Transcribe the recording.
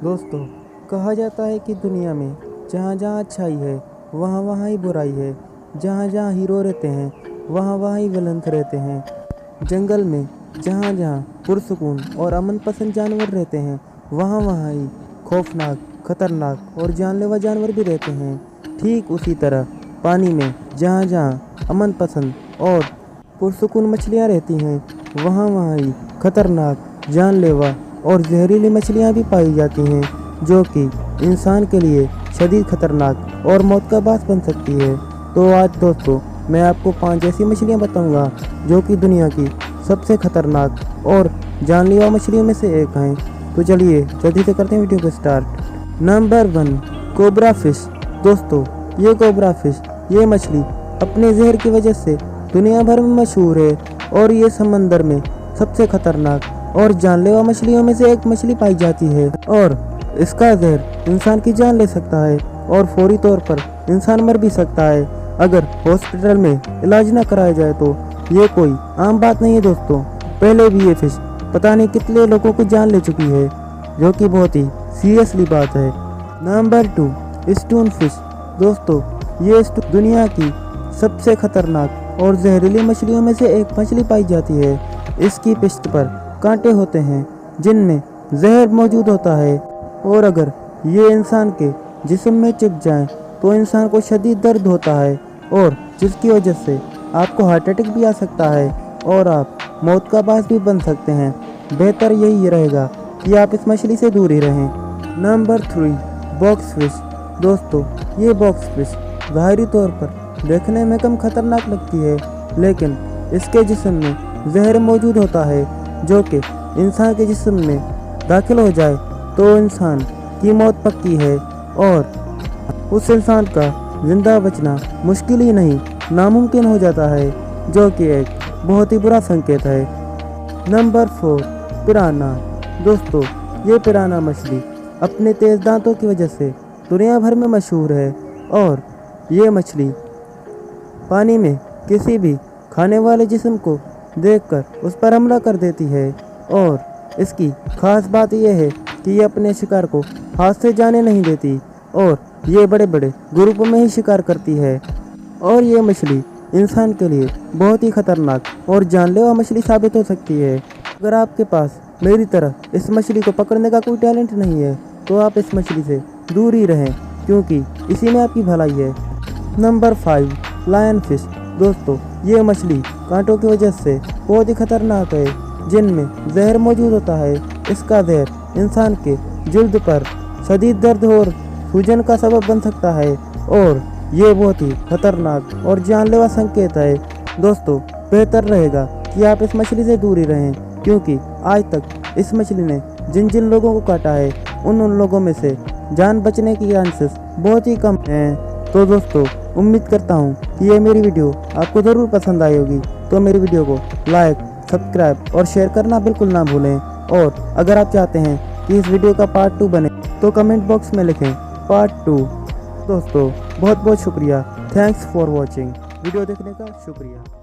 दोस्तों, कहा जाता है कि दुनिया में जहाँ जहाँ अच्छाई है वहाँ वहाँ ही बुराई है। जहाँ जहाँ हीरो रहते हैं वहाँ वहाँ ही विलन रहते हैं। जंगल में जहाँ जहाँ पुरसुकून और अमन पसंद जानवर रहते हैं वहाँ वहाँ ही खौफनाक, खतरनाक और जानलेवा जानवर भी रहते हैं। ठीक उसी तरह पानी में जहाँ जहाँ अमन पसंद और पुरसुकून मछलियाँ रहती हैं वहाँ वहाँ ही खतरनाक, जानलेवा और जहरीली मछलियाँ भी पाई जाती हैं, जो कि इंसान के लिए शदीद खतरनाक और मौत का बास बन सकती है। तो आज दोस्तों मैं आपको 5 ऐसी मछलियाँ बताऊंगा जो कि दुनिया की सबसे खतरनाक और जानलेवा मछलियों में से एक हैं। तो चलिए जल्दी से करते हैं वीडियो को स्टार्ट। Number 1, cobra fish. दोस्तों, ये कोबरा फिश, ये मछली अपने जहर की वजह से दुनिया भर में मशहूर है और ये समंदर में सबसे खतरनाक और जानलेवा मछलियों में से एक मछली पाई जाती है और इसका जहर इंसान की जान ले सकता है और फौरी तौर पर इंसान मर भी सकता है अगर हॉस्पिटल में इलाज न कराया जाए। तो ये कोई आम बात नहीं है दोस्तों। पहले भी ये फिश पता नहीं कितने लोगों को जान ले चुकी है, जो कि बहुत ही सीरियसली बात है। Number 2, stone fish. दोस्तों, ये दुनिया की सबसे खतरनाक और जहरीली मछलियों में से एक मछली पाई जाती है। इसकी पिष्ठ पर कांटे होते हैं जिनमें जहर मौजूद होता है और अगर ये इंसान के जिस्म में चुभ जाए तो इंसान को शदीद दर्द होता है और जिसकी वजह से आपको हार्ट अटैक भी आ सकता है और आप मौत का बास भी बन सकते हैं। बेहतर यही रहेगा कि आप इस मछली से दूर ही रहें। Number 3, box fish. दोस्तों, ये बॉक्स फिश ज़ाहिरी तौर पर देखने में कम खतरनाक लगती है, लेकिन इसके जिस्म में जहर मौजूद होता है जो कि इंसान के जिस्म में दाखिल हो जाए तो इंसान की मौत पक्की है और उस इंसान का जिंदा बचना मुश्किल ही नहीं नामुमकिन हो जाता है, जो कि एक बहुत ही बुरा संकेत है। नंबर 4, पिराना। दोस्तों, ये पिराना मछली अपने तेज दांतों की वजह से दुनिया भर में मशहूर है और ये मछली पानी में किसी भी खाने वाले जिस्म को देखकर उस पर हमला कर देती है और इसकी खास बात यह है कि ये अपने शिकार को हाथ से जाने नहीं देती और ये बड़े बड़े ग्रुपों में ही शिकार करती है और ये मछली इंसान के लिए बहुत ही खतरनाक और जानलेवा मछली साबित हो सकती है। अगर आपके पास मेरी तरह इस मछली को पकड़ने का कोई टैलेंट नहीं है तो आप इस मछली से दूर ही रहें, क्योंकि इसी में आपकी भलाई है। Number 5, lionfish. दोस्तों, ये मछली कांटों की वजह से बहुत ही खतरनाक है जिनमें जहर मौजूद होता है। इसका जहर इंसान के जिल्द पर शदीद दर्द और सूजन का सबब बन सकता है और ये बहुत ही खतरनाक और जानलेवा संकेत है। दोस्तों, बेहतर रहेगा कि आप इस मछली से दूर ही रहें, क्योंकि आज तक इस मछली ने जिन जिन लोगों को काटा है उन लोगों में से जान बचने की चांसेस बहुत ही कम हैं। तो दोस्तों, उम्मीद करता हूँ कि ये मेरी वीडियो आपको ज़रूर पसंद आई होगी। तो मेरी वीडियो को लाइक, सब्सक्राइब और शेयर करना बिल्कुल ना भूलें। और अगर आप चाहते हैं कि इस वीडियो का पार्ट 2 बने तो कमेंट बॉक्स में लिखें पार्ट 2। दोस्तों, बहुत बहुत शुक्रिया। Thanks for watching. वीडियो देखने का शुक्रिया।